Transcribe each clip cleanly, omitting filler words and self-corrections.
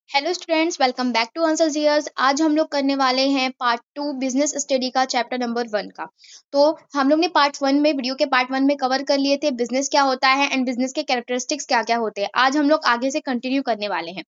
Hello students, welcome back to answer जियर्स। आज हम लोग करने वाले हैं पार्ट 2 बिजनेस स्टडी का चैप्टर नंबर 1 का। तो हम लोग ने पार्ट 1 में वीडियो के पार्ट 1 में कवर कर लिए थे बिजनेस क्या होता है एंड बिजनेस के कैरेक्टरिस्टिक्स क्या क्या होते हैं। आज हम लोग आगे से कंटिन्यू करने वाले हैं।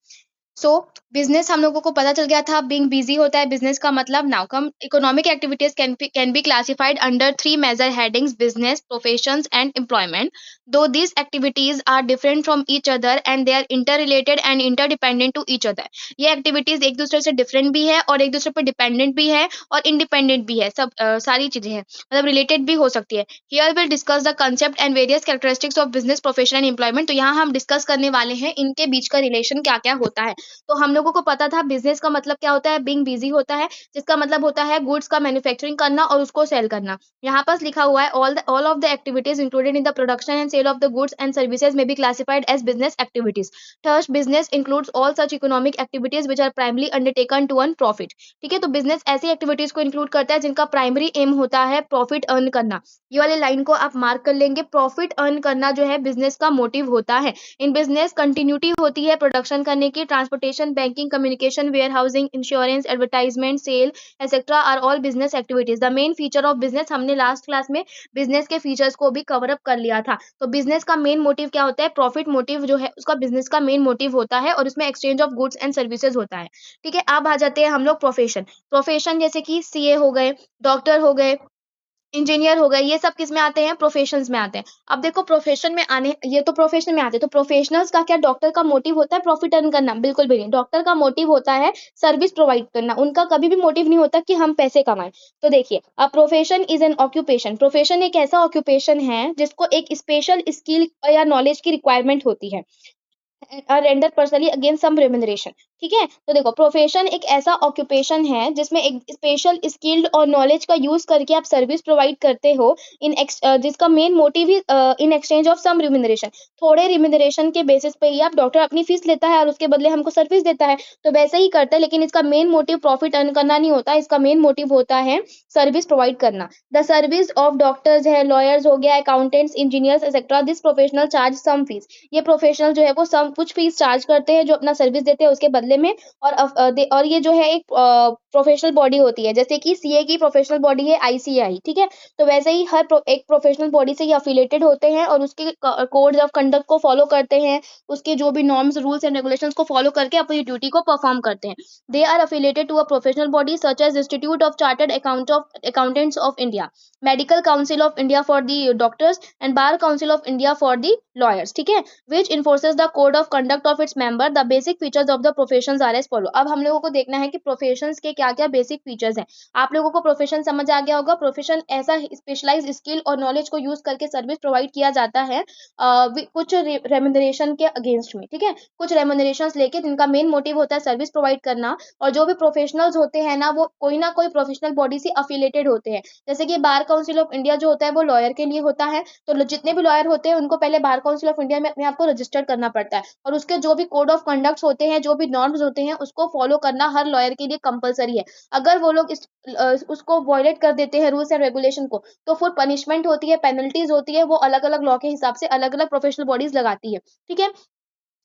सो बिजनेस हम लोगों को पता चल गया था, बीइंग बिजी होता है बिजनेस का मतलब। Now come economic activities can be classified under three major headings: business, professions and employment. दो these activities are different from each other and they are interrelated and interdependent to each other। ये activities एक दूसरे से different भी है और एक दूसरे पर डिपेंडेंट भी है और इंडिपेंडेंट भी है। सब सारी चीजें हैं, मतलब रिलेटेड भी हो सकती है। Here will discuss the concept and various characteristics of business, profession and employment. तो यहाँ हम डिस्कस करने वाले हैं इनके बीच का रिलेशन क्या क्या होता है। तो हम लोगों को पता था बिजनेस का मतलब क्या होता है, बीइंग बिजी होता है, जिसका मतलब होता है गुड्स का मैन्युफैक्चरिंग करना और उसको सेल करना। यहाँ पर लिखा हुआ है all of the activities included in the production and sale of the goods and services में be classified as business activities. Third, business includes all such economic activities which are primary undertaken to earn profit. ठीक है, तो business ऐसी activities को include करता है जिनका primary aim होता है प्रॉफिट अर्न करना। ये वाले लाइन को आप मार्क कर लेंगे। प्रॉफिट अर्न करना जो है बिजनेस का मोटिव होता है। इन बिजनेस कंटिन्यूटी होती है प्रोडक्शन करने की। Transportation, banking, communication, warehousing, insurance, advertisement, sale et cetera are all business activities. The main feature of business, हमने लास्ट क्लास में बिजनेस के फीचर्स को भी कवर अप कर लिया था। तो बिजनेस का मेन मोटिव क्या होता है, प्रॉफिट मोटिव जो है उसका बिजनेस का मेन मोटिव होता है और उसमें exchange of goods and services होता है। ठीक है, अब आ जाते हैं हम लोग प्रोफेशन। प्रोफेशन जैसे कि सीए हो गए, डॉक्टर हो गए, इंजीनियर हो गए, ये सब किस में आते हैं, प्रोफेशंस में आते हैं। अब देखो प्रोफेशन में आने, ये तो प्रोफेशन में आते हैं। तो प्रोफेशनल्स का क्या, डॉक्टर का मोटिव होता है प्रॉफिट अर्न करना? बिल्कुल भी नहीं। डॉक्टर का मोटिव होता है सर्विस प्रोवाइड करना। उनका कभी भी मोटिव नहीं होता कि हम पैसे कमाएं। तो देखिए, a profession is an occupation. Profession एक ऐसा ऑक्यूपेशन है जिसको एक स्पेशल स्किल या नॉलेज की रिक्वायरमेंट होती है, render personally against some remuneration. ठीक है, तो देखो प्रोफेशन एक ऐसा ऑक्यूपेशन है जिसमें एक स्पेशल स्किल्ड और नॉलेज का यूज करके आप सर्विस प्रोवाइड करते हो जिसका मेन मोटिव ही in exchange of some remuneration. थोड़े रिम्यूनरेशन के बेसिस पे ही आप, डॉक्टर अपनी फीस लेता है और उसके बदले हमको सर्विस देता है, तो वैसे ही करता है। लेकिन इसका मेन मोटिव प्रॉफिट अर्न करना नहीं होता, इसका मेन मोटिव होता है सर्विस प्रोवाइड करना। द सर्विस ऑफ डॉक्टर्स है, लॉयर्स हो गया, accountants, engineers et cetera, this professional charge some fees. ये प्रोफेशनल जो है वो सम कुछ फीस चार्ज करते हैं जो अपना सर्विस देते हैं उसके बदले में। और ये जो है एक प्रोफेशनल बॉडी होती है, जैसे कि सीए की प्रोफेशनल बॉडी है आईसीआई। ठीक है, तो वैसे ही एक प्रोफेशनल बॉडी से ये अफिलेटेड होते हैं और उसके कोड्स ऑफ कंडक्ट को फॉलो करते हैं, उसके जो भी नॉर्म्स, रूल्स एंड रेगुलेशंस को फॉलो करके अपनी ड्यूटी को परफॉर्म करते हैं। They are affiliated to a professional body such as Institute of Chartered Accountants of India, Medical Council of India for the doctors and Bar Council of India for the lawyers. ठीक है, which enforces the code of conduct of its member। The basic features of the professions are as follow। अब हम लोगों को देखना है कि professions के क्या क्या बेसिक फीचर्स हैं। आप लोगों को प्रोफेशन समझ आ गया होगा। प्रोफेशन ऐसा स्पेशलाइज स्किल और नॉलेज को यूज करके सर्विस प्रोवाइड किया जाता है कुछ रेम्यूनरेशन के अगेंस्ट में। ठीक है, कुछ रेम्यूनरेशन लेके जिनका मेन मोटिव होता है सर्विस प्रोवाइड करना। और जो भी प्रोफेशनल्स होते हैं ना कोई प्रोफेशनल बॉडी से अफिलेटेड होते हैं। जैसे कि बार काउंसिल ऑफ इंडिया जो होता है वो लॉयर के लिए होता है। तो जितने भी लॉयर होते हैं उनको पहले बार काउंसिल ऑफ इंडिया में अपने आप को रजिस्टर करना पड़ता है और उसके जो भी कोड ऑफ कंडक्ट्स होते हैं, जो भी नॉर्म्स होते हैं, उसको फॉलो करना हर लॉयर के लिए कंपलसरी है। अगर वो लोग उसको वॉयलेट कर देते हैं रूल्स एंड रेगुलेशन को, तो फिर पनिशमेंट होती है, पेनल्टीज होती है, वो अलग अलग लॉ के हिसाब से अलग अलग प्रोफेशनल बॉडीज लगाती है। ठीक है,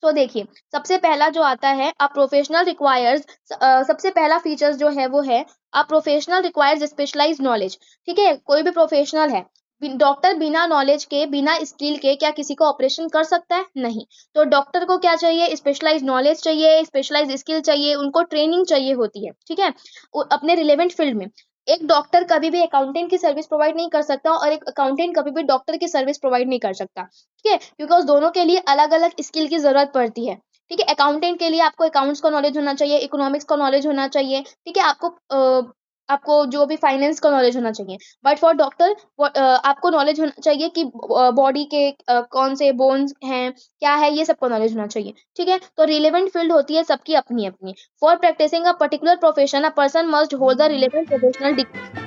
तो देखिए सबसे पहला जो आता है, अ प्रोफेशनल रिक्वायर्स, सबसे पहला फीचर्स जो है वो है a professional requires specialised knowledge. ठीक है, कोई भी प्रोफेशनल है, डॉक्टर बिना नॉलेज के, बिना स्किल के क्या किसी को ऑपरेशन कर सकता है? नहीं। तो डॉक्टर को क्या चाहिए, स्पेशलाइज्ड नॉलेज चाहिए, स्पेशलाइज्ड स्किल चाहिए, उनको ट्रेनिंग चाहिए होती है। ठीक है, अपने रिलेवेंट फील्ड में। एक डॉक्टर कभी भी अकाउंटेंट की सर्विस प्रोवाइड नहीं कर सकता और एक अकाउंटेंट कभी भी डॉक्टर की सर्विस प्रोवाइड नहीं कर सकता। ठीक है, बिकॉज दोनों के लिए अलग अलग स्किल की जरूरत पड़ती है। ठीक है, अकाउंटेंट के लिए आपको अकाउंट्स का नॉलेज होना चाहिए, इकोनॉमिक्स का नॉलेज होना चाहिए। ठीक है, आपको जो भी फाइनेंस का नॉलेज होना चाहिए। बट फॉर डॉक्टर आपको नॉलेज होना चाहिए कि बॉडी के कौन से बोन्स हैं, क्या है, ये सबका नॉलेज होना चाहिए। ठीक है, तो रिलेवेंट फील्ड होती है सबकी अपनी अपनी। For practising a particular profession a person must hold the relevant professional degree.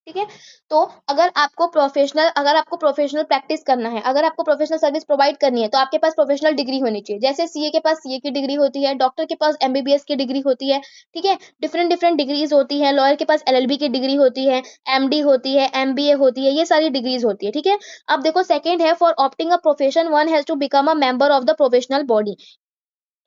ठीक है, तो अगर आपको प्रोफेशनल प्रैक्टिस करना है, अगर आपको प्रोफेशनल सर्विस प्रोवाइड करनी है, तो आपके पास प्रोफेशनल डिग्री होनी चाहिए। जैसे सीए के पास सीए की डिग्री होती है, डॉक्टर के पास एमबीबीएस की डिग्री होती है। ठीक है, डिफरेंट डिफरेंट डिग्रीज होती है। लॉयर के पास एलएलबी की डिग्री होती है, एमडी होती है, एमबीए होती है, ये सारी डिग्रीज होती है। ठीक है, अब देखो सेकंड है, for opting a profession one has to become a member of the professional body.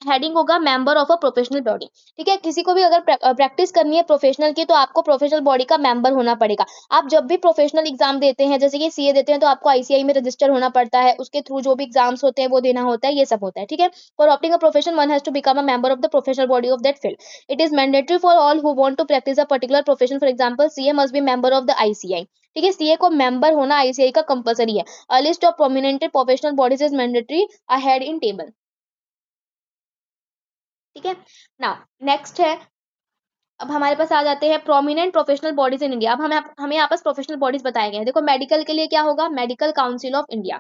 Heading होगा member of a professional body. ठीक है, किसी को भी अगर प्रैक्टिस करनी है प्रोफेशनल की तो आपको प्रोफेशनल बॉडी का मेंबर होना पड़ेगा। आप जब भी प्रोफेशनल एग्जाम देते हैं, जैसे कि सीए देते हैं, तो आपको आईसीआई में रजिस्टर होना पड़ता है, उसके थ्रू जो भी एग्जाम्स होते हैं वो देना होता है, ये सब होता है। ठीक है, for opting a profession one has to become a member of the professional body of that field. It is mandatory for all who want to practise a particular profession. For example CA must be member of the ICI. ठीक है, CA को member होना ICI का compulsory है। A list of prominent professional bodies is mandatory ahead in table. ठीक है, now next है, अब हमारे पास आ जाते हैं prominent professional bodies in India. अब हमें यहाँ पास प्रोफेशनल बॉडीज बताए गए हैं। देखो, मेडिकल के लिए क्या होगा, medical Council of India.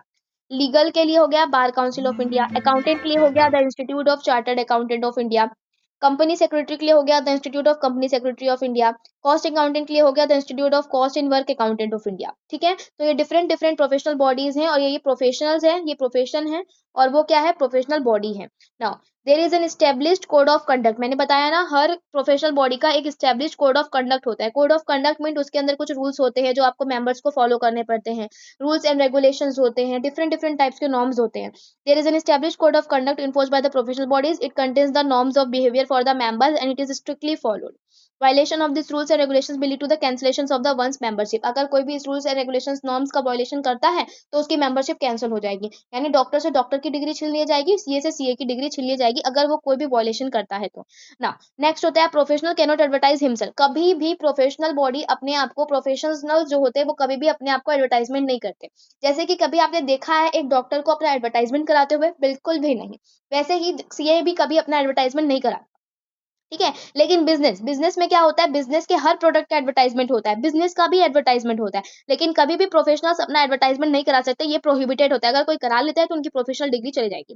Legal के लिए हो गया बार काउंसिल ऑफ इंडिया। अकाउंटेंट के लिए हो गया the institute of chartered accountant of India. Company secretary के लिए हो गया the institute of company secretary of India. Cost accountant के लिए हो गया the institute of cost in work accountant of India. ठीक है, तो ये डिफरेंट डिफरेंट प्रोफेशनल बॉडीज हैं, और ये प्रोफेशनल्स हैं, ये प्रोफेशन है, और वो क्या है, प्रोफेशनल बॉडी है। Now there is an established code of conduct. मैंने बताया ना, हर प्रोफेशनल बॉडी का एक एस्टेब्लिश्ड कोड ऑफ कंडक्ट होता है। कोड ऑफ कंडक्ट मीन उसके अंदर कुछ रूल्स होते हैं जो आपको मेंबर्स को फॉलो करने पड़ते हैं। रूल्स एंड रेगुलेशंस होते हैं, डिफरेंट डिफरेंट टाइप्स के नॉर्म्स होते हैं। There is an established code of conduct enforced by the professional bodies. It contains the norms of behaviour for the members and it is strictly followed. Violation of this rules and regulations will lead to the cancellation of the one's membership। अगर कोई भी इस rules and regulations norms का violation करता है तो उसकी membership cancel हो जाएगी। यानी डॉक्टर से डॉक्टर की डिग्री छीन ली जाएगी, सीए से सीए की डिग्री छीन ली जाएगी, अगर वो कोई भी वायलेशन करता है तो। ना नेक्स्ट होता है professional can not advertise himself. कभी भी प्रोफेशनल बॉडी अपने आप को, प्रोफेशनल जो होते हैं वो कभी भी अपने आप को एडवर्टाइजमेंट नहीं करते। जैसे कि कभी आपने देखा है एक डॉक्टर को अपना एडवर्टाइजमेंट कराते हुए, बिल्कुल भी नहीं। वैसे ही सीए भी कभी अपना एडवर्टाइजमेंट नहीं करा। ठीक है, लेकिन बिजनेस बिजनेस में क्या होता है, बिजनेस के हर प्रोडक्ट का एडवर्टाइजमेंट होता है, बिजनेस का भी एडवर्टाइजमेंट होता है, लेकिन कभी भी प्रोफेशनल्स अपना एडवर्टाइजमेंट नहीं करा सकते, ये प्रोहिबिटेड होता है। अगर कोई करा लेता है तो उनकी प्रोफेशनल डिग्री चली जाएगी।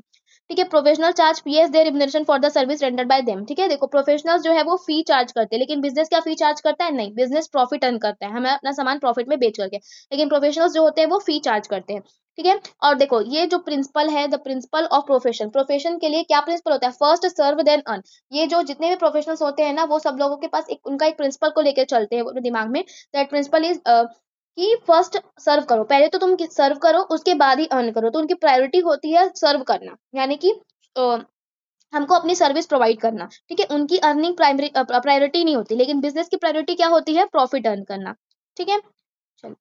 ठीक है, professional charge fees their remuneration for the service rendered by them. ठीक है, देखो प्रोफेशनल्स जो है वो फी चार्ज करते हैं, लेकिन बिजनेस क्या फी चार्ज करता है, नहीं, बिजनेस प्रॉफिट अर्न करता है, हमें अपना सामान प्रॉफिट में बेच करके, लेकिन प्रोफेशनल्स जो होते हैं वो फी चार्ज करते हैं। ठीक है, और देखो ये जो प्रिंसिपल है, the principle of profession, profession के लिए क्या प्रिंसिपल होता है, फर्स्ट सर्व देन अर्न। ये जो जितने भी प्रोफेशनल्स होते हैं ना, वो सब लोगों के पास एक उनका एक प्रिंसिपल को लेकर चलते हैं अपने दिमाग में। दैट प्रिंसिपल इज कि फर्स्ट सर्व करो, पहले तो तुम सर्व करो, उसके बाद ही अर्न करो। तो उनकी प्रायोरिटी होती है सर्व करना, यानी कि अ, हमको अपनी सर्विस प्रोवाइड करना। ठीक है, उनकी अर्निंग प्राइमरी प्रायोरिटी नहीं होती, लेकिन बिजनेस की प्रायोरिटी क्या होती है, प्रॉफिट अर्न करना। ठीक है, चलो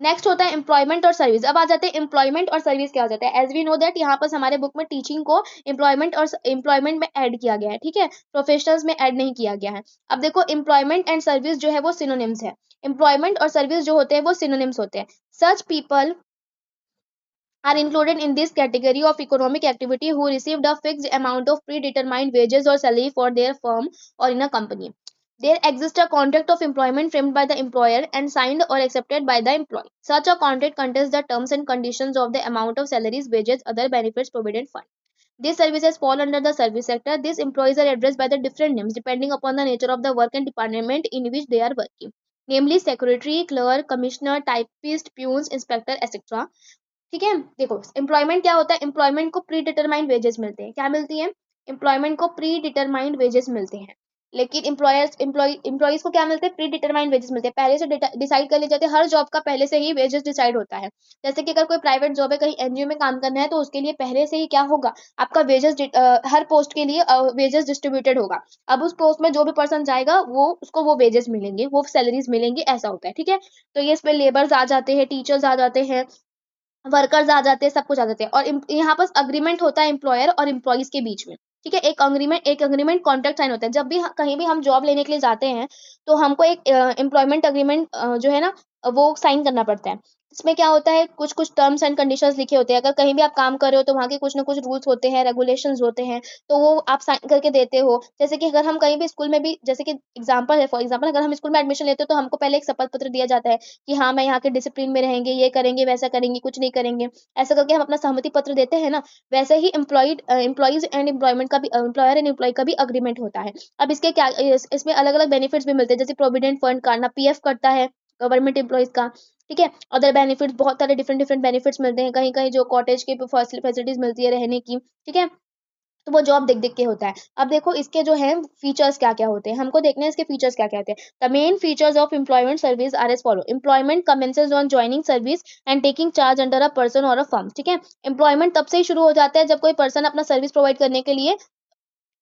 नेक्स्ट होता है एम्प्लॉयमेंट और सर्विस। अब आ जाते हैं एम्प्लॉयमेंट और सर्विस क्या हो जाता है। एज वी नो दैट यहाँ पर हमारे बुक में टीचिंग को एम्प्लॉयमेंट और एम्प्लॉयमेंट में ऐड किया गया है। ठीक है, प्रोफेशनल्स में ऐड नहीं किया गया है। अब देखो एम्प्लॉयमेंट एंड सर्विस जो है वो सिनोनिम्स है। एम्प्लॉयमेंट और सर्विस जो होते हैं वो सिनोनिम्स होते हैं। Such people are included in this category of economic activity who received a fixed amount of predetermined wages or salary for their firm or in a company. There exists a contract of employment framed by the employer and signed or accepted by the employee. Such a contract contains the terms and conditions of the amount of salaries, wages, other benefits, provident fund. These services fall under the service sector. These employees are addressed by the different names depending upon the nature of the work and department in which they are working, namely secretary, clerk, commissioner, typist, peons, inspector, etc. ठीक है, देखो employment क्या होता है, employment को pre determined wages मिलते हैं। क्या मिलती है, एम्प्लॉयमेंट को प्री डिटरमाइंड वेजेस मिलते हैं, लेकिन एम्प्लॉयज को क्या मिलते हैं, प्री डिटरमाइंड वेजेस मिलते हैं, पहले से डिसाइड कर लिए जाते हैं। हर जॉब का पहले से ही वेजेस डिसाइड होता है। जैसे कि अगर कोई प्राइवेट जॉब है, कहीं एनजीओ में काम करना है, तो उसके लिए पहले से ही क्या होगा, आपका वेजेस हर पोस्ट के लिए वेजेस डिस्ट्रीब्यूटेड होगा। अब उस पोस्ट में जो भी पर्सन जाएगा वो उसको वो वेजेस मिलेंगे, वो सैलरीज मिलेंगी, ऐसा होता है। ठीक है, तो ये इसमें लेबर्स आ जाते हैं, टीचर्स आ जाते हैं, वर्कर्स आ जाते हैं, सब कुछ आ जाते हैं। और यहाँ पर अग्रीमेंट होता है एम्प्लॉयर और एम्प्लॉइज के बीच में। ठीक है, एक अग्रीमेंट कॉन्ट्रैक्ट साइन होता है। जब भी कहीं भी हम जॉब लेने के लिए जाते हैं तो हमको एक एम्प्लॉयमेंट अग्रीमेंट जो है ना वो साइन करना पड़ता है। इसमें क्या होता है, कुछ कुछ टर्म्स एंड कंडीशंस लिखे होते हैं। अगर कहीं भी आप काम कर रहे हो तो वहाँ के कुछ ना कुछ रूल्स होते हैं, रेगुलेशंस होते हैं, तो वो आप साइन करके देते हो। जैसे कि अगर हम कहीं भी स्कूल में भी, जैसे कि एग्जाम्पल है, फॉर एग्जाम्पल अगर हम स्कूल में एडमिशन लेते हो तो हमको पहले एक शपथ पत्र दिया जाता है कि हाँ मैं यहाँ के डिसिप्लिन में रहेंगे, ये करेंगे, वैसा करेंगे, कुछ नहीं करेंगे, ऐसा करके हम अपना सहमति पत्र देते हैं ना। वैसे ही एम्प्लॉयज एंड एम्प्लॉयमेंट का भी, एम्प्लॉयर एंड एम्प्लॉय का भी अग्रीमेंट होता है। अब इसके क्या इसमें अलग अलग बेनिफिट्स भी मिलते हैं, जैसे प्रोविडेंट फंड काटना, पीएफ कटता है गवर्नमेंट एम्प्लॉयज का। ठीक है, अदर बेनिफिट्स, बहुत सारे डिफरेंट डिफरेंट बेनिफिट्स मिलते हैं, कहीं कहीं जो कॉटेज की फैसिलिटीज मिलती है रहने की। ठीक है, तो वो जॉब देख देख के होता है। अब देखो इसके जो है फीचर्स क्या क्या होते हैं, हमको देखना है इसके फीचर्स क्या क्या होते हैं। The main features of employment service are as follow. Employment commences on joining service and taking charge under a person और अ फर्म। ठीक है, एम्प्लॉयमेंट तब से ही शुरू हो जाता है जब कोई पर्सन अपना सर्विस प्रोवाइड करने के लिए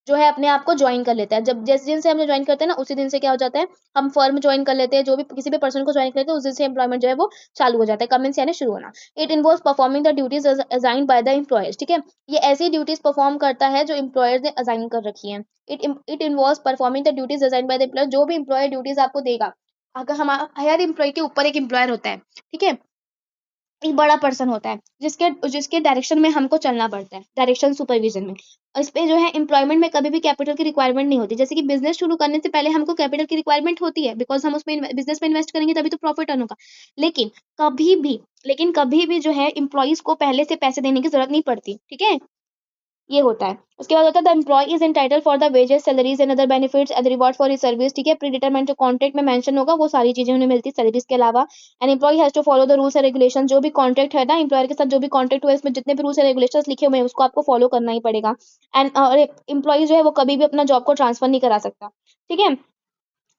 जो है अपने आप को ज्वाइन कर लेता है। जब जिस दिन से हम ज्वाइन करते हैं ना, उसी दिन से क्या हो जाता है, हम फर्म ज्वाइन कर लेते हैं। जो भी किसी भी पर्सन को ज्वाइन करते हैं, उस दिन से एम्प्लॉयमेंट जो है वो चालू हो जाता है। कमेंस यानी शुरू होना। It involves performing the duties assigned by the employers. ठीक है, ये ऐसी ड्यूटीज परफॉर्म करता है जो एम्प्लॉयर्स ने असाइन कर रखी है। It involves performing the duties assigned by the employer. जो भी एम्प्लॉयर ड्यूटीज आपको देगा, अगर हमारा हर एम्प्लॉय के ऊपर एक एम्प्लॉयर होता है, ठीक है, एक बड़ा पर्सन होता है जिसके जिसके डायरेक्शन में हमको चलना पड़ता है, डायरेक्शन सुपरविजन में। इस पे जो है एम्प्लॉयमेंट में कभी भी कैपिटल की रिक्वायरमेंट नहीं होती। जैसे कि बिजनेस शुरू करने से पहले हमको कैपिटल की रिक्वायरमेंट होती है, बिकॉज हम उसमें बिजनेस में इन्वेस्ट करेंगे तभी तो प्रॉफिट अर्न होगा। लेकिन कभी भी कभी भी जो है एम्प्लॉयज को पहले से पैसे देने की जरूरत नहीं पड़ती। ठीक है, ये होता है। उसके बाद होता है the employee is entitle for the wages, salaries and other benefits and reward for his service. ठीक है, प्री डिटरमाइंड जो कॉन्ट्रैक्ट में मेंशन होगा वो सारी चीजें उन्हें मिलती है सैलरीज के अलावा। And employee has to follow the rules and regulation. जो भी कॉन्ट्रैक्ट है ना, एम्प्लॉयर के साथ जो भी कॉन्ट्रैक्ट हुआ है, इसमें जितने भी रूल्स एंड रेगुलेशंस लिखे हुए हैं उसको आपको फॉलो करना ही पड़ेगा। एंड एम्प्लॉय जो है वो कभी भी अपना जॉब को ट्रांसफर नहीं करा सकता। ठीक है,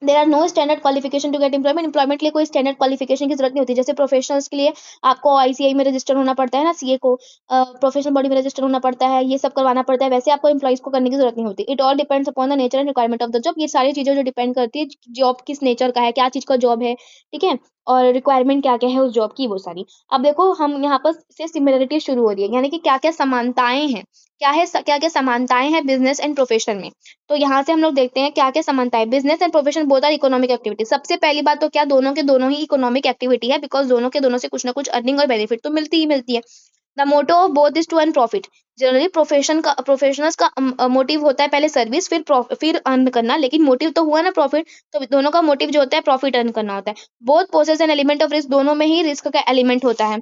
there are no standard qualification to get employment. Employment के लिए कोई स्टैंडर्ड क्वालिफिकेशन की जरूरत नहीं होती। जैसे प्रोफेशनल्स के लिए आपको आईसीआई में रजिस्टर होना पड़ता है ना, सीए को प्रोफेशनल बॉडी में रजिस्टर होना पड़ता है, ये सब करवाना पड़ता है। वैसे आपको एम्प्लॉइज को करने की जरूरत नहीं होती। It all depends upon the nature and requirement of the job. ये सारी चीजें जो डिपेंड करती है जॉब किस नेचर का है, क्या चीज का जॉब है, ठीक है, और रिक्वायरमेंट क्या क्या है उस जॉब की, वो सारी। अब देखो हम यहाँ पर से सिमिलरिटी शुरू हो रही है, यानी कि क्या क्या समानताएं हैं, क्या क्या समानताएं हैं बिजनेस एंड प्रोफेशन में। तो यहाँ से हम लोग देखते हैं क्या क्या समानता है। Business and profession both are economic activity. सबसे पहली बात तो क्या, दोनों के दोनों ही इकोनॉमिक एक्टिविटी है, बिकॉज दोनों के दोनों से कुछ ना कुछ अर्निंग और बेनिफिट तो मिलती ही मिलती है। The motto of both is to earn profit. Generally professionals का मोटिव होता है पहले सर्विस फिर अर्न करना, लेकिन मोटिव तो हुआ ना प्रॉफिट, तो दोनों का मोटिव जो होता है प्रॉफिट अर्न करना होता है। Both possess an element of risk. दोनों में ही रिस्क का एलिमेंट होता है,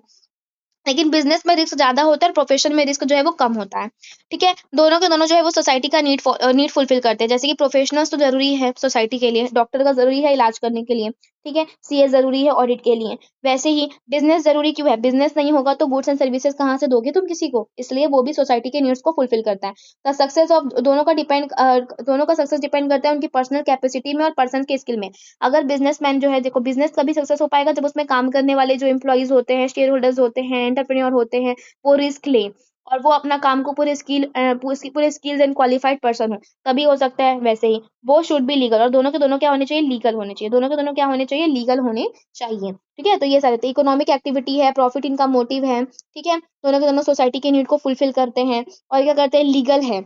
लेकिन बिजनेस में रिस्क ज्यादा होता है और प्रोफेशन में रिस्क जो है वो कम होता है। ठीक है, दोनों के दोनों जो है वो सोसाइटी का नीड फुलफिल करते हैं। जैसे कि प्रोफेशनल्स तो जरूरी है सोसाइटी के लिए, डॉक्टर का जरूरी है इलाज करने के लिए, ठीक है, सीए जरूरी है ऑडिट के लिए। वैसे ही बिजनेस जरूरी क्यों है, बिजनेस नहीं होगा तो गुड्स एंड सर्विसेज कहाँ से दोगे तुम किसी को, इसलिए वो भी सोसाइटी के नीड्स को फुलफिल करता है। द सक्सेस ऑफ दोनों का सक्सेस डिपेंड करता है उनकी पर्सनल कैपेसिटी में और पर्सन के स्किल में। अगर बिजनेसमैन जो है, देखो बिजनेस तभी सक्सेस हो पाएगा जब उसमें काम करने वाले जो एम्प्लॉइज होते हैं, शेयर होल्डर्स होते हैं, एंटरप्रेन्योर होते हैं, वो रिस्क लें और वो अपना काम को पूरे स्किल्स एंड क्वालिफाइड पर्सन हो, तभी हो सकता है। वैसे ही वो शुड बी लीगल, और दोनों के दोनों क्या होने चाहिए, लीगल होने चाहिए। दोनों के दोनों क्या होने चाहिए, लीगल होने चाहिए। ठीक है, तो ये सारे इकोनॉमिक एक्टिविटी है, प्रॉफिट इनका मोटिव है। ठीक है, दोनों के दोनों सोसाइटी के नीड को फुलफिल करते हैं और क्या करते हैं, लीगल है,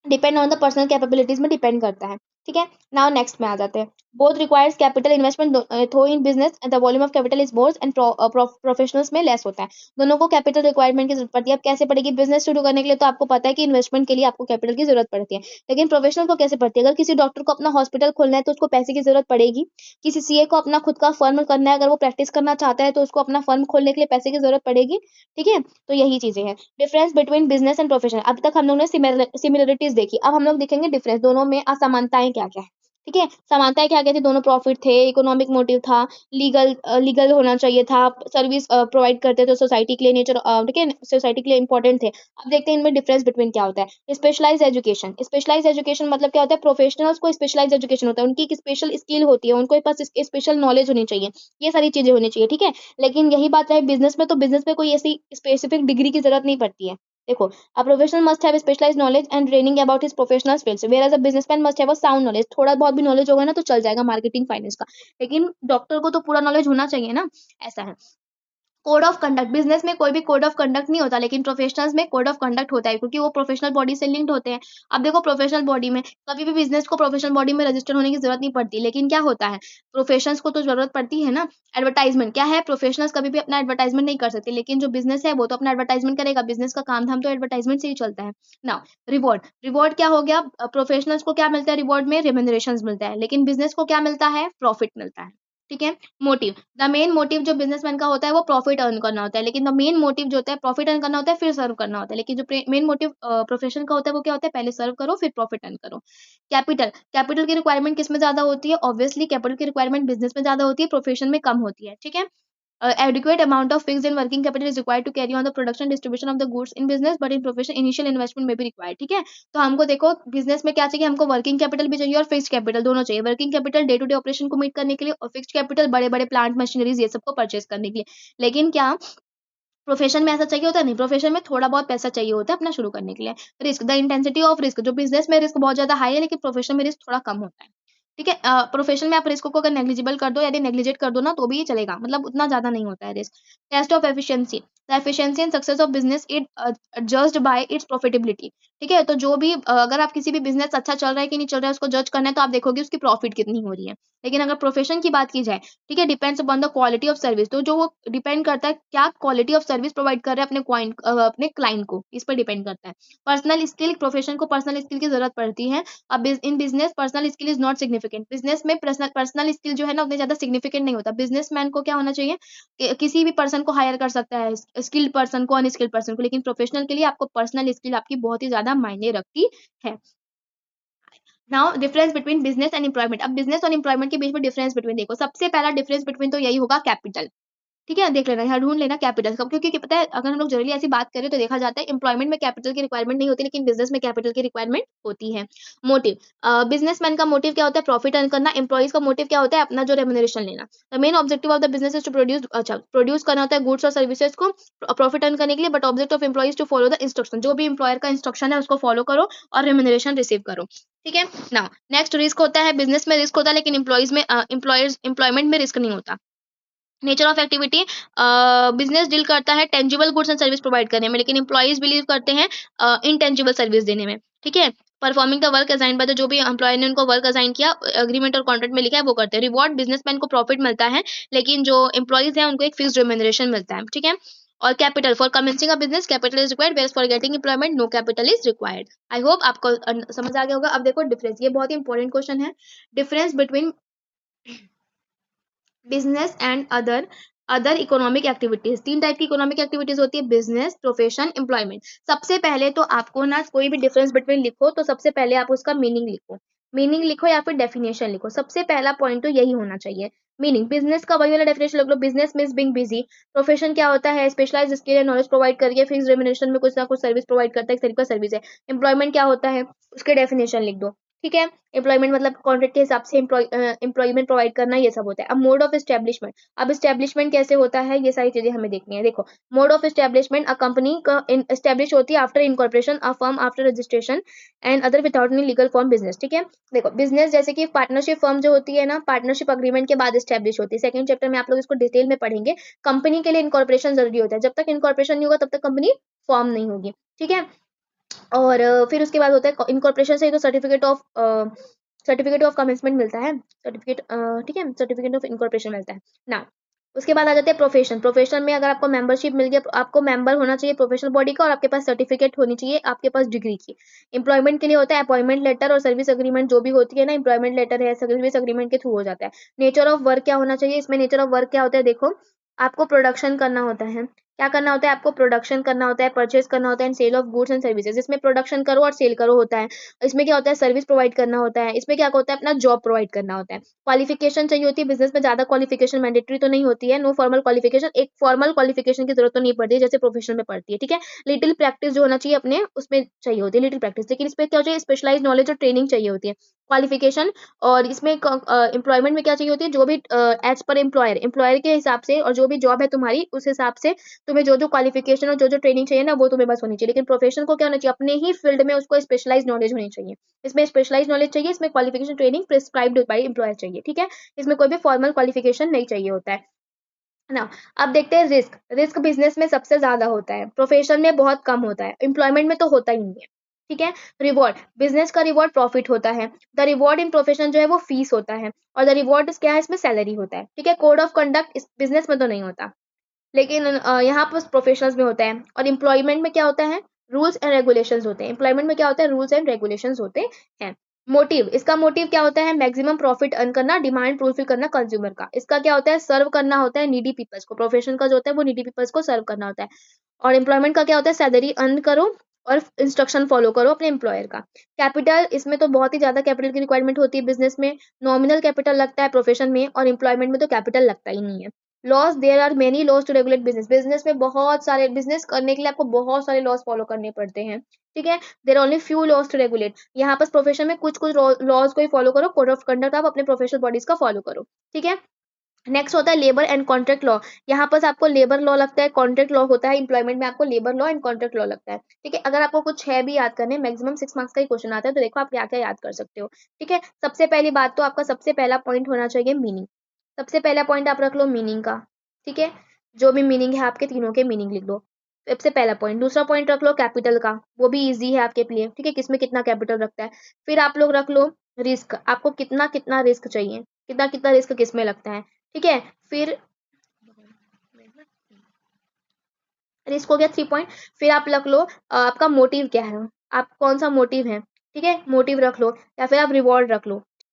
depend on the personal capabilities में डिपेंड करता है। ठीक है, नाउ नेक्स्ट में आ जाते हैं। बोथ रिक्वायर्स कैपिटल इन्वेस्टमेंट, थो in business the volume of capital is more and professionals में लेस होता है। दोनों को कैपिटल रिक्वायरमेंट की जरूरत पड़ती है। अब कैसे पड़ेगी, बिजनेस शुरू करने के लिए तो आपको पता है कि इन्वेस्टमेंट के लिए आपको कैपिटल की जरूरत पड़ती है, लेकिन प्रोफेशनल को कैसे पड़ती है। अगर किसी डॉक्टर को अपना हॉस्पिटल खोलना है तो उसको पैसे की जरूरत पड़ेगी। किसी सीए को अपना खुद का फर्म करना है, अगर वो प्रैक्टिस करना चाहता है तो उसको अपना फर्म खोलने के लिए पैसे की जरूरत पड़ेगी। ठीक है, तो यही चीजें हैं। Difference between business and profession. अब तक हम लोग ने सिमिलरिटीज देखी, अब हम लोग देखेंगे डिफरेंस, दोनों में असमानताएं क्या क्या है। ठीक है, समानताएं क्या क्या थी, दोनों प्रॉफिट थे, इकोनॉमिक मोटिव था, लीगल होना चाहिए था, सर्विस प्रोवाइड करते थे सोसाइटी के लिए, नेचर ठीक है सोसाइटी के लिए इंपॉर्टेंट थे। अब देखते हैं इनमें डिफरेंस बिटवीन क्या होता है। स्पेशलाइज एजुकेशन मतलब क्या होता है, प्रोफेशनल्स को स्पेशलाइज एजुकेशन होता है, उनकी एक स्पेशल स्किल होती है, उनको पास स्पेशल नॉलेज होनी चाहिए, ये सारी चीजें होनी चाहिए। ठीक है, लेकिन यही बात है बिजनेस में, तो बिजनेस में कोई ऐसी स्पेसिफिक डिग्री की जरूरत नहीं पड़ती है। देखो, a professional must have specialized knowledge and training about his professional fields, whereas a businessman must have a sound knowledge। थोड़ा बहुत भी नॉलेज होगा ना तो चल जाएगा मार्केटिंग फाइनेंस का, लेकिन डॉक्टर को तो पूरा नॉलेज होना चाहिए ना, ऐसा है। कोड ऑफ कंडक्ट, बिजनेस में कोई भी कोड ऑफ कंडक्ट नहीं होता, लेकिन प्रोफेशनल्स में कोड ऑफ कंडक्ट होता है, क्योंकि वो प्रोफेशनल बॉडी से लिंक्ड होते हैं। अब देखो प्रोफेशनल बॉडी में कभी भी बिजनेस को प्रोफेशनल बॉडी में रजिस्टर होने की जरूरत नहीं पड़ती, लेकिन क्या होता है, प्रोफेशनल्स को तो जरूरत पड़ती है ना। एडवर्टाइजमेंट क्या है, प्रोफेशनल्स कभी भी अपना एडवर्टाइजमेंट नहीं कर सकते, लेकिन जो बिजनेस है वो तो अपना एडवर्टाइजमेंट करेगा, बिजनेस का काम धाम तो एडवर्टाइजमेंट से ही चलता है ना। रिवॉर्ड क्या हो गया, प्रोफेशनल्स को क्या मिलता है, रिवॉर्ड में रेम्यूनरेशंस मिलता है, लेकिन बिजनेस को क्या मिलता है, प्रॉफिट मिलता है। ठीक है, मोटिव, द मेन मोटिव जो बिजनेसमैन का होता है वो प्रॉफिट अर्न करना होता है, लेकिन द मेन मोटिव जो होता है प्रॉफिट अर्न करना होता है फिर सर्व करना होता है, लेकिन जो मेन मोटिव प्रोफेशन का होता है वो क्या होता है, पहले सर्व करो फिर प्रॉफिट अर्न करो। कैपिटल की रिक्वायरमेंट किस में ज्यादा होती है, ऑब्वियसली कैपिटल की रिक्वायरमेंट बिजनेस में ज्यादा होती है, प्रोफेशन में कम होती है। ठीक है, adequate amount of fixed and working capital is required to carry on the production and distribution of the goods in business, but in profession initial investment may be required। ठीक है, तो हमको देखो बिजनेस में क्या चाहिए, हमको वर्किंग कैपिटल भी चाहिए और फिक्स्ड कैपिटल दोनों चाहिए। Working capital day to day operation को मीट करने के लिए, और फिक्स्ड कैपिटल बड़े बड़े प्लांट मशीनरीज ये सबको परचेज करने के लिए। लेकिन क्या प्रोफेशन में ऐसा चाहिए होता है नहीं, प्रोफेशन में थोड़ा बहुत पैसा चाहिए होता है अपना शुरू करने के लिए। Risk, the intensity of risk, जो बिजनेस में रिस्क बहुत ज्यादा हाई है लेकिन प्रोफेशन में रिस्क थोड़ा कम होता है। ठीक है, प्रोफेशन में आप रिस्क को अगर नेग्लिजिबल कर दो, यदि नेग्लिजेट कर दो ना तो भी चलेगा, मतलब उतना ज्यादा नहीं होता है risk. Test of efficiency, the efficiency and success of business it judged by its profitability. ठीक है, तो जो भी अगर आप किसी भी बिजनेस अच्छा चल रहा है कि नहीं चल रहा है उसको जज करना है तो आप देखोगे उसकी प्रॉफिट कितनी हो रही है। लेकिन अगर प्रोफेशन की बात की जाए, ठीक है, depends upon the quality of service, तो जो वो डिपेंड करता है क्या क्वालिटी ऑफ सर्विस प्रोवाइड कर रहे हैं अपने क्लाइंट को, इस पर डिपेंड करता है। पर्सनल स्किल, प्रोफेशन को पर्सनल स्किल की जरूरत पड़ती है। अब in business personal skill is not significant, business में पर्सनल स्किल जो है ना उतने ज्यादा सिग्निफिकेंट नहीं होता। बिजनेसमैन को क्या होना चाहिए किसी भी पर्सन को हायर कर सकता है, स्किल्ड पर्सन को, अनस्किल्ड पर्सन को, लेकिन प्रोफेशनल के लिए आपको पर्सनल स्किल आपकी बहुत ही ज्यादा मायने रखती है। Now difference between business and employment, अब बिजनेस और एम्प्लॉयमेंट के बीच में डिफरेंस बिटवीन देखो, सबसे पहला डिफरेंस बिटवीन तो यही होगा कैपिटल। ठीक है, देख लेना, यहाँ ढूंढ लेना कैपिटल कब, क्योंकि पता है अगर हम लोग जनरली ऐसी बात करें तो देखा जाता है एम्प्लॉयमेंट में कैपिटल की रिक्वायरमेंट नहीं होती, लेकिन बिजनेस में कैपिटल की रिक्वायरमेंट होती है। मोटिव, बिजनेसमैन का मोटिव क्या होता है, प्रॉफिट अर्न करना। एम्प्लॉइज का मोटिव क्या होता है, अपना जो रेम्यूनरेशन लेना। The main objective of the business is to produce, अच्छा प्रोड्यूस करना होता है गुड्स और सर्विसेज को प्रॉफिट अर्न करने के लिए, but object of employees to follow the instruction, जो भी एम्प्लॉयर का इंस्ट्रक्शन है उसको फॉलो करो और रेम्यूनरेशन रिसीव करो। ठीक है, नाउ नेक्स्ट रिस्क होता है, बिजनेस में रिस्क होता है लेकिन एम्प्लॉयमेंट में रिस्क नहीं होता। Nature of activity, business deal करता है tangible goods and service provide करने में, लेकिन एम्प्लॉइज बिलीव करते हैं इनटेंजिबल सर्विस देने में। ठीक है, performing the work assign by the, जो भी एम्प्लॉयर ने उनको वर्क असाइन किया एग्रीमेंट और कॉन्ट्रैक्ट में लिखा है वो करते हैं। रिवॉर्ड, बिजनेसमैन को प्रॉफिट मिलता है लेकिन जो एम्प्लॉइज हैं उनको एक फिक्स रेम्यूनरेशन मिलता है। ठीक है, और capital, for commencing a business capital is required, where for getting employment no capital is required. I hope आपको समझ आ गया होगा। अब देखो डिफरेंस, ये बहुत ही इंपॉर्टेंट क्वेश्चन है, difference between business and other economic activities. तीन टाइप की इकोनॉमिक एक्टिविटीज होती है, बिजनेस, प्रोफेशन, एम्प्लॉयमेंट। सबसे पहले तो आपको ना कोई भी डिफरेंस बिटवीन लिखो तो सबसे पहले आप उसका मीनिंग लिखो, मीनिंग लिखो या फिर डेफिनेशन लिखो। सबसे पहला पॉइंट तो यही होना चाहिए। मीनिंग, बिजनेस का वही वाला डेफिनेशन लिख लो, business means being busy. Profession क्या होता है, स्पेशलाइज स्किल या नॉलेज प्रोवाइड करके फिक्स रेम्यूनरेशन में कुछ ना कुछ सर्विस प्रोवाइड करता है, एक तरीका सर्विस है। एम्प्लॉयमेंट क्या होता है, उसके डेफिनेशन लिख दो। ठीक है, एम्प्लॉयमेंट मतलब कॉन्ट्रैक्ट के हिसाब से एम्प्लॉयमेंट प्रोवाइड करना, ये सब होता है। अब मोड ऑफ एस्टेब्लिशमेंट, अब एस्टेब्लिशमेंट कैसे होता है ये सारी चीजें हमें देखनी है। देखो, mode of establishment, a company establish होती है after incorporation, a firm after registration and other without any legal form business. ठीक है, देखो बिजनेस जैसे कि पार्टनरशिप फर्म जो होती है ना, पार्टनरशिप अग्रीमेंट के बाद एस्टेब्लिश होती है। सेकंड चैप्टर में आप लोग इसको डिटेल में पढ़ेंगे। कंपनी के लिए इनकॉर्पोरेशन जरूरी होता है, जब तक इनकॉर्पोरेशन नहीं होगा तब तक कंपनी फॉर्म नहीं होगी। ठीक है, और फिर उसके बाद होता है इनकॉर्पोरेशन से ही तो सर्टिफिकेट ऑफ कमेंसमेंट मिलता है, सर्टिफिकेट, ठीक है, सर्टिफिकेट ऑफ इनकॉर्पोरेशन मिलता है ना। उसके बाद आ जाते हैं प्रोफेशन। प्रोफेशन में अगर आपको मेंबरशिप मिल गया, आपको मेंबर होना चाहिए प्रोफेशनल बॉडी का और आपके पास सर्टिफिकेट होनी चाहिए, आपके पास डिग्री की। एम्प्लॉयमेंट के लिए होता है अपॉइंटमेंट लेटर और सर्विस अग्रीमेंट, जो भी होती है ना, एम्प्लॉयमेंट लेटर है, सर्विस अग्रीमेंट के थ्रू हो जाता है। नेचर ऑफ वर्क क्या होना चाहिए, इसमें नेचर ऑफ वर्क क्या होता है, देखो आपको प्रोडक्शन करना होता है। क्या करना होता है, आपको प्रोडक्शन करना होता है, परचेज करना होता है, sale of goods and services. इसमें प्रोडक्शन करो और सेल करो होता है। इसमें क्या होता है, सर्विस प्रोवाइड करना होता है। इसमें क्या होता है, अपना जॉब प्रोवाइड करना होता है। क्वालिफिकेशन चाहिए होती है, बिजनेस में ज्यादा क्वालिफिकेशन मैंडेटरी तो नहीं होती है, नो फॉर्मल क्वालिफिकेशन, एक फॉर्मल क्वालिफिकेशन की जरूरत तो नहीं पड़ती है जैसे प्रोफेशनल में पड़ती है। ठीक है, लिटिल प्रैक्टिस जो होना चाहिए अपने उसमें चाहिए होती है, लिटिल प्रैक्टिस, लेकिन इसमें क्या चाहिए, स्पेशलाइज नॉलेज और ट्रेनिंग चाहिए होती है। क्वालिफिकेशन, और इसमें एम्प्लॉयमेंट में क्या चाहिए होती है, जो भी एज पर एम्प्लॉयर के हिसाब से, और जो भी जॉब है तुम्हारी उस हिसाब से तुम्हें जो जो क्वालिफिकेशन और जो जो ट्रेनिंग चाहिए ना वो तुम्हें बस होनी चाहिए। लेकिन प्रोफेशन को क्या होना चाहिए, अपने ही फील्ड में उसको स्पेशलाइज नॉलेज होनी चाहिए। इसमें स्पेशलाइज नॉलेज चाहिए, इसमें qualification training prescribed by employer चाहिए। ठीक है, इसमें कोई भी फॉर्मल क्वालिफिकेशन नहीं चाहिए होता है ना। अब देखते हैं रिस्क। रिस्क बिजनेस में सबसे ज्यादा होता है, प्रोफेशन में बहुत कम होता है, एम्प्लॉयमेंट में तो होता ही नहीं है। ठीक है, रिवॉर्ड, बिजनेस का रिवॉर्ड प्रॉफिट होता है। द रिवॉर्ड इन प्रोफेशन जो है वो फीस होता है, और द रिवॉर्ड क्या है, इसमें सैलरी होता है। ठीक है, कोड ऑफ कंडक्ट इस बिजनेस में तो नहीं होता, लेकिन यहाँ पर प्रोफेशनल्स में होता है। और एम्प्लॉयमेंट में क्या होता है, रूल्स एंड रेगुलेशंस होते हैं। एम्प्लॉयमेंट में क्या होता है, रूल्स एंड रेगुलेशंस होते हैं। मोटिव, इसका मोटिव क्या होता है, मैक्सिमम प्रॉफिट अर्न करना, डिमांड फुलफिल करना कंज्यूमर का। इसका क्या होता है, सर्व करना होता है नीडी पीपल्स को। प्रोफेशन का जो होता है वो नीडी पीपल्स को सर्व करना होता है। और एम्प्लॉयमेंट का क्या होता है, सैलरी अर्न करो और इंस्ट्रक्शन फॉलो करो अपने एम्प्लॉयर का। कैपिटल, इसमें तो बहुत ही ज्यादा कैपिटल की रिक्वायरमेंट होती है बिजनेस में, नॉमिनल कैपिटल लगता है प्रोफेशन में, और एम्प्लॉयमेंट में तो कैपिटल लगता ही नहीं है। Laws, there are many laws to regulate business. Business में बहुत सारे, बिजनेस करने के लिए आपको बहुत सारे लॉस फॉलो करने पड़ते हैं। ठीक है, there only few laws to regulate. यहाँ पर प्रोफेशन में कुछ कुछ लॉज को ही फॉलो करो, कोड ऑफ कंडक्ट आप अपने प्रोफेशनल बॉडीज का फॉलो करो। ठीक है, नेक्स्ट होता है लेबर एंड कॉन्ट्रैक्ट लॉ। यहाँ पर आपको लेबर लॉ लगता है, कॉन्ट्रैक्ट लॉ होता है, इंप्लॉयमेंट में आपको labour law and contract law लगता है। ठीक है, अगर आपको कुछ है भी याद करने, मैक्सिमम 6 मार्क्स का ही क्वेश्चन आता है, तो देखो आप क्या क्या याद कर सकते हो। ठीक है, सबसे पहली बात तो आपका सबसे पहला पॉइंट होना चाहिए मीनिंग। सबसे पहला पॉइंट आप रख लो मीनिंग का। ठीक है, जो भी मीनिंग है आपके तीनों के मीनिंग लिख दो, सबसे पहला पॉइंट। दूसरा पॉइंट रख लो कैपिटल का, वो भी इजी है आपके लिए। ठीक है, किसमें कितना कैपिटल रखता है। फिर आप लोग रख लो रिस्क, आपको कितना कितना रिस्क चाहिए, कितना कितना रिस्क किसमें लगता है। ठीक है, फिर रिस्क हो गया 3 पॉइंट। फिर आप रख लो आपका मोटिव क्या है, आप कौन सा मोटिव है। ठीक है, मोटिव रख लो, या फिर आप रिवॉर्ड रख लो।